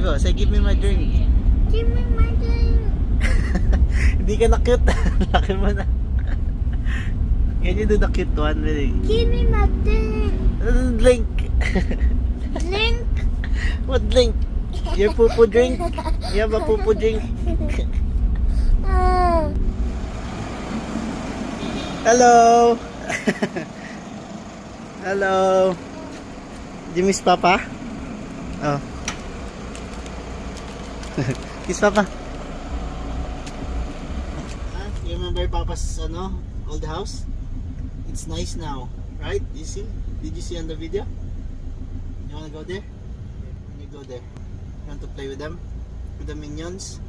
Diba, say give me my drink. Give me my drink. Hindi ka na cute. Laki mo na. Can you do the cute one? Really? Give me my drink. Drink. Drink. What drink? Your poo-poo drink? You have a poo-poo drink? Hello! Hello! Did you miss Papa? Oh. Kiss Papa. You remember Papa's old house? It's nice now, right? You see? Did you see on the video? You wanna go there? Let me go there. You want to play with them? With the minions?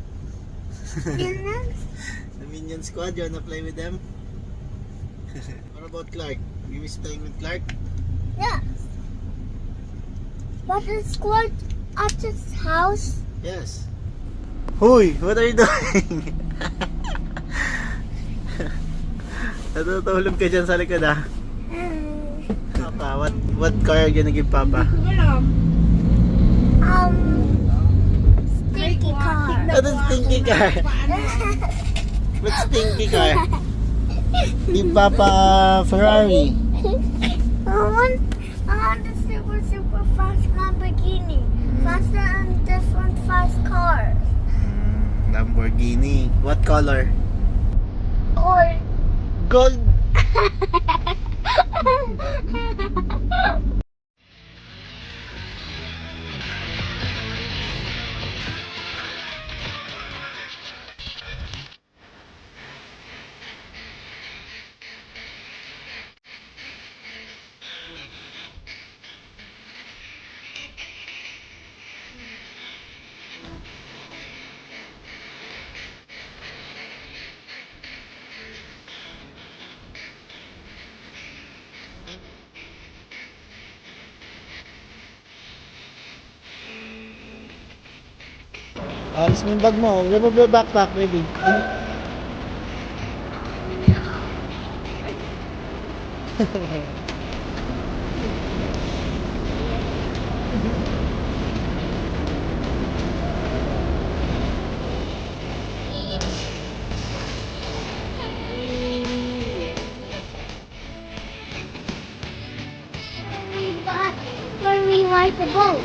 The minion squad, you wanna play with them? What about Clark? You miss playing with Clark? Yeah. But it's quite at his house. Yes. Huy! What are you doing? Natutulog ka dyan sa likod ah. Papa, what car are you gonna give Papa? Stinky car. What is stinky car? What stinky car? Give Papa Ferrari. I want the super fast Lamborghini. Faster than different fast cars. Lamborghini. What color? Or Gold. Alis mo yung bag mo. Remove your backpack, baby. when we ride the boat.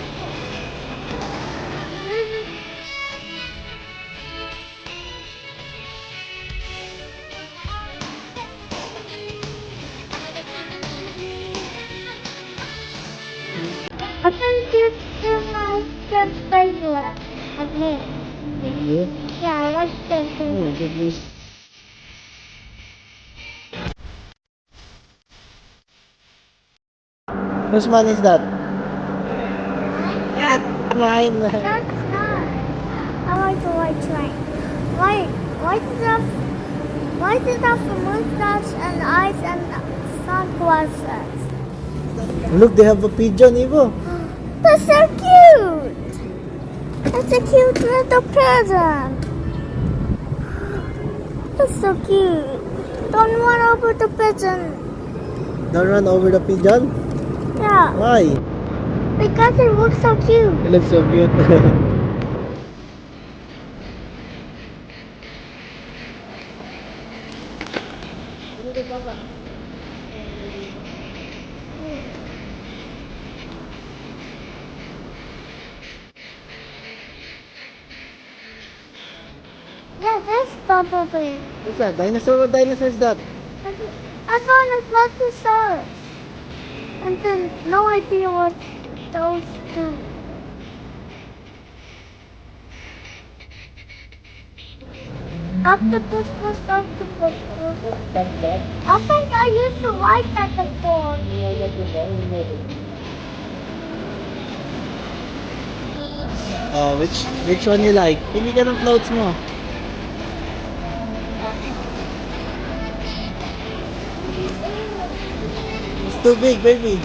I can just my favorite of him. Yeah, I like them. Oh, goodness. Whose man is that? Mine. That's not. I like the white train. Why did that for mustache and eyes and sunglasses? Look, they have a pigeon, Ivo. That's so cute! That's a cute little present. That's so cute. Don't run over the pigeon. Don't run over the pigeon? Yeah, Why? because it looks so cute. It looks so cute. Yeah, this bumblebee. What's that? Dinosaur? What dinosaur is that? I found a Brontosaurus. And then no idea what those do. Octopus was octopus. I think I used to like that before. Oh, which one you like? Pili ka ng clothes mo. It's too big, baby.